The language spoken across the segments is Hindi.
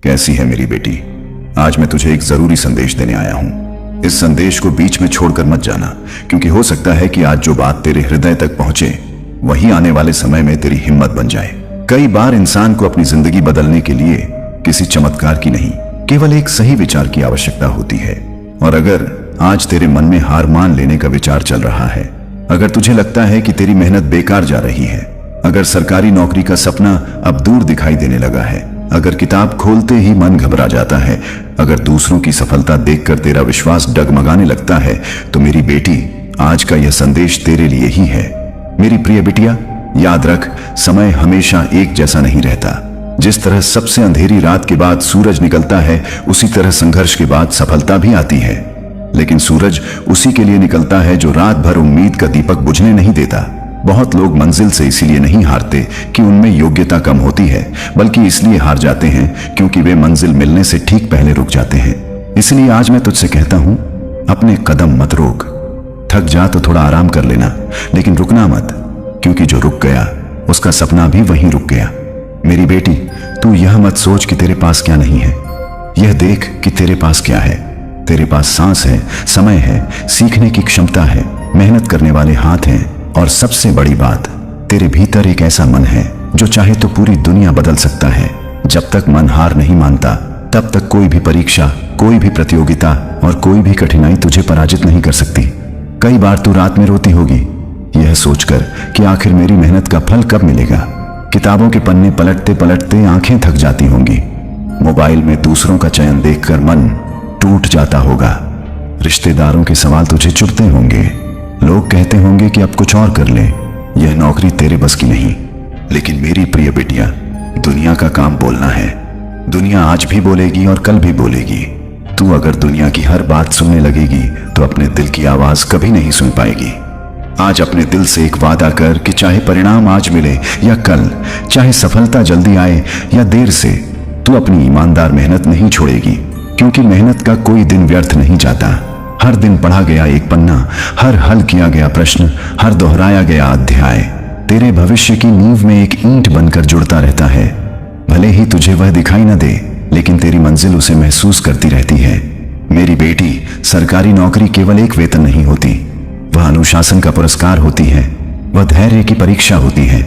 कैसी है मेरी बेटी? आज मैं तुझे एक जरूरी संदेश देने आया हूं। इस संदेश को बीच में छोड़कर मत जाना, क्योंकि हो सकता है कि आज जो बात तेरे हृदय तक पहुंचे वही आने वाले समय में तेरी हिम्मत बन जाए। कई बार इंसान को अपनी जिंदगी बदलने के लिए किसी चमत्कार की नहीं, केवल एक सही विचार की आवश्यकता होती है। और अगर आज तेरे मन में हार मान लेने का विचार चल रहा है, अगर तुझे लगता है कि तेरी मेहनत बेकार जा रही है, अगर सरकारी नौकरी का सपना अब दूर दिखाई देने लगा है, अगर किताब खोलते ही मन घबरा जाता है, अगर दूसरों की सफलता देखकर तेरा विश्वास डगमगाने लगता है, तो मेरी बेटी, आज का यह संदेश तेरे लिए ही है। मेरी प्रिय बिटिया, याद रख, समय हमेशा एक जैसा नहीं रहता। जिस तरह सबसे अंधेरी रात के बाद सूरज निकलता है, उसी तरह संघर्ष के बाद सफलता भी आती है। लेकिन सूरज उसी के लिए निकलता है जो रात भर उम्मीद का दीपक बुझने नहीं देता। बहुत लोग मंजिल से इसीलिए नहीं हारते कि उनमें योग्यता कम होती है, बल्कि इसलिए हार जाते हैं क्योंकि वे मंजिल मिलने से ठीक पहले रुक जाते हैं। इसलिए आज मैं तुझसे कहता हूं, अपने कदम मत रोक। थक जा तो थोड़ा आराम कर लेना, लेकिन रुकना मत, क्योंकि जो रुक गया उसका सपना भी वहीं रुक गया। मेरी बेटी, तू यह मत सोच कि तेरे पास क्या नहीं है, यह देख कि तेरे पास क्या है। तेरे पास सांस है, समय है, सीखने की क्षमता है, मेहनत करने वाले हाथ हैं, और सबसे बड़ी बात, तेरे भीतर एक ऐसा मन है जो चाहे तो पूरी दुनिया बदल सकता है। जब तक मन हार नहीं मानता, तब तक कोई भी परीक्षा, कोई भी प्रतियोगिता और कोई भी कठिनाई तुझे पराजित नहीं कर सकती। कई बार तू रात में रोती होगी, यह सोचकर कि आखिर मेरी मेहनत का फल कब मिलेगा। किताबों के पन्ने पलटते पलटते आंखें थक जाती होंगी। मोबाइल में दूसरों का चयन देखकर मन टूट जाता होगा। रिश्तेदारों के सवाल तुझे चुभते होंगे। लोग कहते होंगे कि अब कुछ और कर ले, यह नौकरी तेरे बस की नहीं। लेकिन मेरी प्रिय बेटिया, दुनिया का काम बोलना है। दुनिया आज भी बोलेगी और कल भी बोलेगी। तू अगर दुनिया की हर बात सुनने लगेगी तो अपने दिल की आवाज कभी नहीं सुन पाएगी। आज अपने दिल से एक वादा कर कि चाहे परिणाम आज मिले या कल, चाहे सफलता जल्दी आए या देर से, तू अपनी ईमानदार मेहनत नहीं छोड़ेगी, क्योंकि मेहनत का कोई दिन व्यर्थ नहीं जाता। हर दिन पढ़ा गया एक पन्ना, हर हल किया गया प्रश्न, हर दोहराया गया अध्याय तेरे भविष्य की नींव में एक ईंट बनकर जुड़ता रहता है। भले ही तुझे वह दिखाई न दे, लेकिन तेरी मंजिल उसे महसूस करती रहती है। मेरी बेटी, सरकारी नौकरी केवल एक वेतन नहीं होती, वह अनुशासन का पुरस्कार होती है, वह धैर्य की परीक्षा होती है,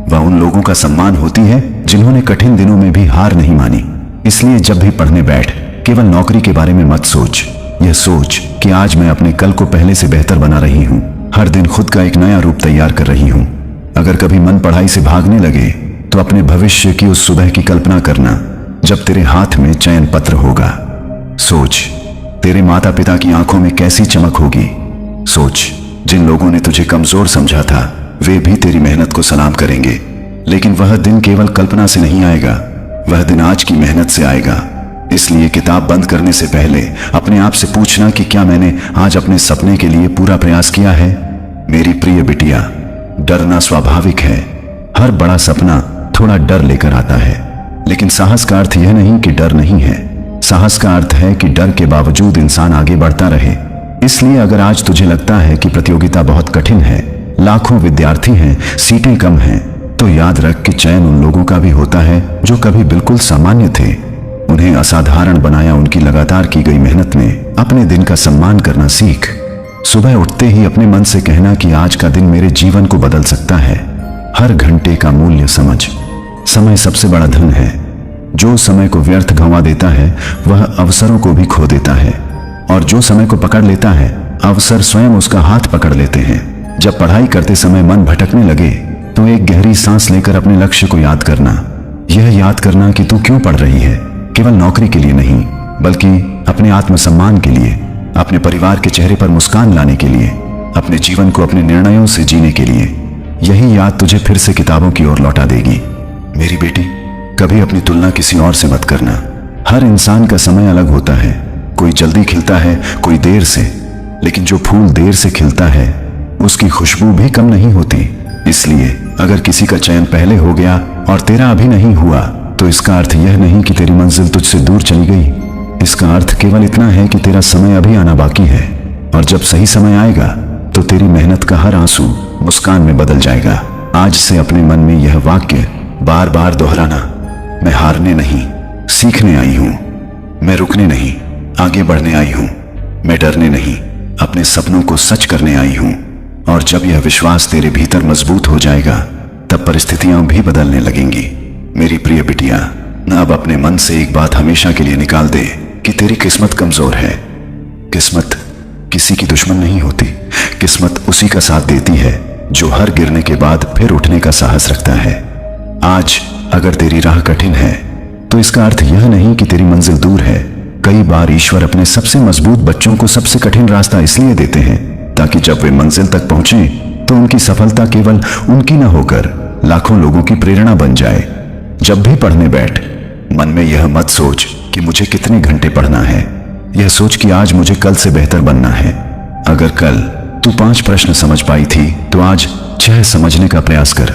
वह उन लोगों का सम्मान होती है जिन्होंने कठिन दिनों में भी हार नहीं मानी। इसलिए जब भी पढ़ने बैठ, केवल नौकरी के बारे में मत सोच। यह सोच कि आज मैं अपने कल को पहले से बेहतर बना रही हूं, हर दिन खुद का एक नया रूप तैयार कर रही हूं। अगर कभी मन पढ़ाई से भागने लगे तो अपने भविष्य की उस सुबह की कल्पना करना जब तेरे हाथ में चयन पत्र होगा। सोच, तेरे माता पिता की आंखों में कैसी चमक होगी। सोच, जिन लोगों ने तुझे कमजोर समझा था, वे भी तेरी मेहनत को सलाम करेंगे। लेकिन वह दिन केवल कल्पना से नहीं आएगा, वह दिन आज की मेहनत से आएगा। इसलिए किताब बंद करने से पहले अपने आप से पूछना कि क्या मैंने आज अपने सपने के लिए पूरा प्रयास किया है। मेरी प्रिय बिटिया, डरना स्वाभाविक है। हर बड़ा सपना थोड़ा डर लेकर आता है, लेकिन साहस का अर्थ यह नहीं कि डर नहीं है। साहस का अर्थ है कि डर के बावजूद इंसान आगे बढ़ता रहे। इसलिए अगर आज तुझे लगता है कि प्रतियोगिता बहुत कठिन है, लाखों विद्यार्थी हैं, सीटें कम हैं, तो याद रख कि चयन उन लोगों का भी होता है जो कभी बिल्कुल सामान्य थे। उन्हें असाधारण बनाया उनकी लगातार की गई मेहनत ने। अपने दिन का सम्मान करना सीख। सुबह उठते ही अपने मन से कहना कि आज का दिन मेरे जीवन को बदल सकता है। हर घंटे का मूल्य समझ। समय सबसे बड़ा धन है। जो समय को व्यर्थ गंवा देता है, वह अवसरों को भी खो देता है, और जो समय को पकड़ लेता है, अवसर स्वयं उसका हाथ पकड़ लेते हैं। जब पढ़ाई करते समय मन भटकने लगे तो एक गहरी सांस लेकर अपने लक्ष्य को याद करना। यह याद करना कि तू क्यों पढ़ रही है, केवल नौकरी के लिए नहीं, बल्कि अपने आत्मसम्मान के लिए, अपने परिवार के चेहरे पर मुस्कान लाने के लिए, अपने जीवन को अपने निर्णयों से जीने के लिए। यही याद तुझे फिर से किताबों की ओर लौटा देगी। मेरी बेटी, कभी अपनी तुलना किसी और से मत करना। हर इंसान का समय अलग होता है। कोई जल्दी खिलता है, कोई देर से, लेकिन जो फूल देर से खिलता है उसकी खुशबू भी कम नहीं होती। इसलिए अगर किसी का चयन पहले हो गया और तेरा अभी नहीं हुआ, तो इसका अर्थ यह नहीं कि तेरी मंजिल तुझसे दूर चली गई। इसका अर्थ केवल इतना है कि तेरा समय अभी आना बाकी है, और जब सही समय आएगा तो तेरी मेहनत का हर आंसू मुस्कान में बदल जाएगा। आज से अपने मन में यह वाक्य बार बार दोहराना, मैं हारने नहीं, सीखने आई हूं। मैं रुकने नहीं, आगे बढ़ने आई हूं। मैं डरने नहीं, अपने सपनों को सच करने आई हूं। और जब यह विश्वास तेरे भीतर मजबूत हो जाएगा, तब परिस्थितियां भी बदलने लगेंगी। मेरी प्रिय बिटिया, अब अपने मन से एक बात हमेशा के लिए निकाल दे कि तेरी किस्मत कमजोर है। किस्मत किसी की दुश्मन नहीं होती। किस्मत उसी का साथ देती है जो हर गिरने के बाद फिर उठने का साहस रखता है। आज अगर तेरी राह कठिन है, तो इसका अर्थ यह नहीं कि तेरी मंजिल दूर है। कई बार ईश्वर अपने सबसे मजबूत बच्चों को सबसे कठिन रास्ता इसलिए देते हैं ताकि जब वे मंजिल तक पहुंचे तो उनकी सफलता केवल उनकी न होकर लाखों लोगों की प्रेरणा बन जाए। जब भी पढ़ने बैठ, मन में यह मत सोच कि मुझे कितने घंटे पढ़ना है। यह सोच कि आज मुझे कल से बेहतर बनना है। अगर कल तू 5 प्रश्न समझ पाई थी, तो आज 6 समझने का प्रयास कर।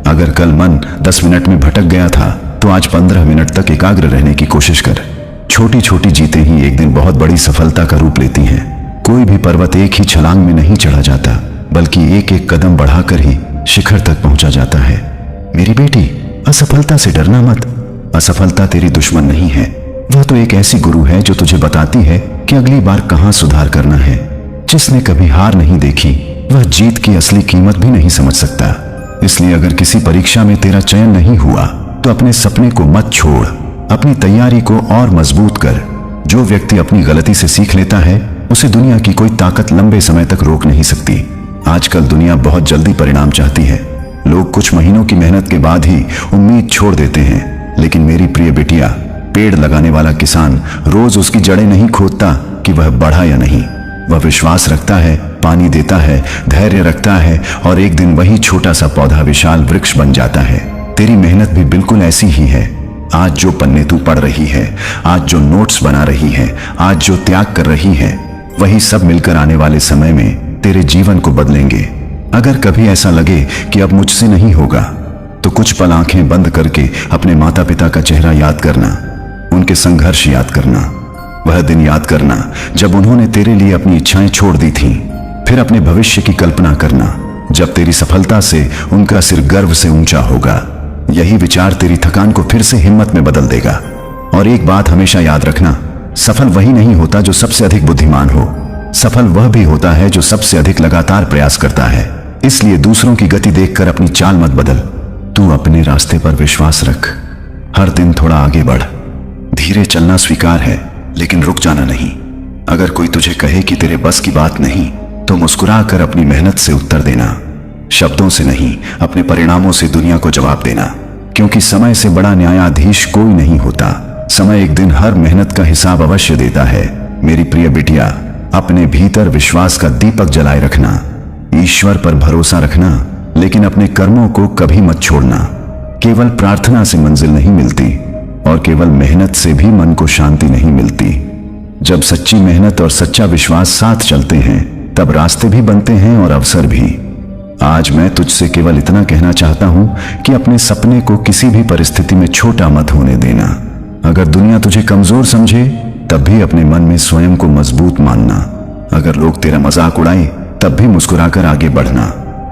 अगर कल मन 10 मिनट में भटक गया था, तो आज 15 मिनट तक एकाग्र रहने की कोशिश कर। छोटी छोटी जीतें ही एक दिन बहुत बड़ी सफलता का रूप लेती हैं। कोई भी पर्वत एक ही छलांग में नहीं चढ़ा जाता, बल्कि एक एक कदम बढ़ाकर ही शिखर तक पहुंचा जाता है। मेरी बेटी, असफलता से डरना मत। असफलता तेरी दुश्मन नहीं है, वह तो एक ऐसी गुरु है जो तुझे बताती है कि अगली बार कहां सुधार करना है। जिसने कभी हार नहीं देखी, वह जीत की असली कीमत भी नहीं समझ सकता। इसलिए अगर किसी परीक्षा में तेरा चयन नहीं हुआ, तो अपने सपने को मत छोड़, अपनी तैयारी को और मजबूत कर। जो व्यक्ति अपनी गलती से सीख लेता है, उसे दुनिया की कोई ताकत लंबे समय तक रोक नहीं सकती। आजकल दुनिया बहुत जल्दी परिणाम चाहती है। लोग कुछ महीनों की मेहनत के बाद ही उम्मीद छोड़ देते हैं। लेकिन मेरी प्रिय बिटिया, पेड़ लगाने वाला किसान रोज उसकी जड़ें नहीं खोदता कि वह बढ़ा या नहीं। वह विश्वास रखता है, पानी देता है, धैर्य रखता है, और एक दिन वही छोटा सा पौधा विशाल वृक्ष बन जाता है। तेरी मेहनत भी बिल्कुल ऐसी ही है। आज जो पन्ने तू पढ़ रही है, आज जो नोट्स बना रही है, आज जो त्याग कर रही है, वही सब मिलकर आने वाले समय में तेरे जीवन को बदलेंगे। अगर कभी ऐसा लगे कि अब मुझसे नहीं होगा, तो कुछ पल आंखें बंद करके अपने माता पिता का चेहरा याद करना, उनके संघर्ष याद करना, वह दिन याद करना जब उन्होंने तेरे लिए अपनी इच्छाएं छोड़ दी थीं। फिर अपने भविष्य की कल्पना करना, जब तेरी सफलता से उनका सिर गर्व से ऊंचा होगा। यही विचार तेरी थकान को फिर से हिम्मत में बदल देगा। और एक बात हमेशा याद रखना, सफल वही नहीं होता जो सबसे अधिक बुद्धिमान हो। सफल वह भी होता है जो सबसे अधिक लगातार प्रयास करता है। इसलिए दूसरों की गति देखकर अपनी चाल मत बदल, तू अपने रास्ते पर विश्वास रख। हर दिन थोड़ा आगे बढ़। धीरे चलना स्वीकार है, लेकिन रुक जाना नहीं। अगर कोई तुझे कहे कि तेरे बस की बात नहीं, तो मुस्कुरा कर अपनी मेहनत से उत्तर देना। शब्दों से नहीं, अपने परिणामों से दुनिया को जवाब देना। क्योंकि समय से बड़ा न्यायाधीश कोई नहीं होता। समय एक दिन हर मेहनत का हिसाब अवश्य देता है। मेरी प्रिय बिटिया, अपने भीतर विश्वास का दीपक जलाए रखना। ईश्वर पर भरोसा रखना, लेकिन अपने कर्मों को कभी मत छोड़ना। केवल प्रार्थना से मंजिल नहीं मिलती, और केवल मेहनत से भी मन को शांति नहीं मिलती। जब सच्ची मेहनत और सच्चा विश्वास साथ चलते हैं, तब रास्ते भी बनते हैं और अवसर भी। आज मैं तुझसे केवल इतना कहना चाहता हूं कि अपने सपने को किसी भी परिस्थिति में छोटा मत होने देना। अगर दुनिया तुझे कमजोर समझे, तब भी अपने मन में स्वयं को मजबूत मानना। अगर लोग तेरा मजाक उड़ाए, तब भी मुस्कुराकर आगे बढ़ना।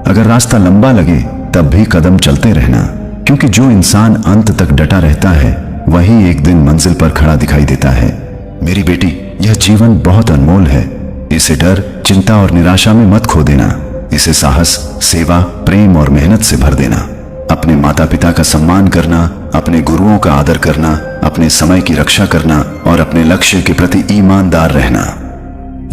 अगर रास्ता लंबा लगे, तब भी कदम चलते रहना। क्योंकि जो इंसान अंत तक डटा रहता है, वही एक दिन मंजिल पर खड़ा दिखाई देता है। मेरी बेटी, यह जीवन बहुत अनमोल है। इसे डर, चिंता और निराशा में मत खो देना। इसे साहस, सेवा, प्रेम और मेहनत से भर देना। अपने माता पिता का सम्मान करना, अपने गुरुओं का आदर करना, अपने समय की रक्षा करना और अपने लक्ष्य के प्रति ईमानदार रहना।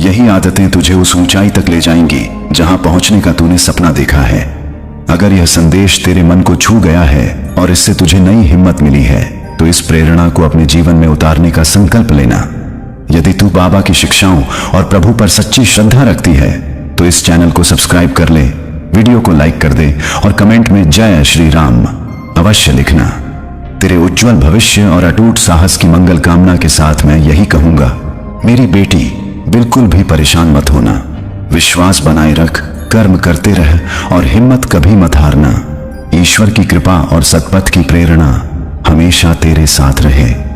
यही आदतें तुझे उस ऊंचाई तक ले जाएंगी जहां पहुंचने का तूने सपना देखा है। अगर यह संदेश तेरे मन को छू गया है और इससे तुझे नई हिम्मत मिली है, तो इस प्रेरणा को अपने जीवन में उतारने का संकल्प लेना। यदि तू बाबा की शिक्षाओं और प्रभु पर सच्ची श्रद्धा रखती है, तो इस चैनल को सब्सक्राइब कर ले, वीडियो को लाइक कर दे और कमेंट में जय श्री राम अवश्य लिखना। तेरे उज्जवल भविष्य और अटूट साहस की मंगल कामना के साथ मैं यही कहूंगा, मेरी बेटी, बिल्कुल भी परेशान मत होना। विश्वास बनाए रख, कर्म करते रह और हिम्मत कभी मत हारना। ईश्वर की कृपा और सतपथ की प्रेरणा हमेशा तेरे साथ रहे।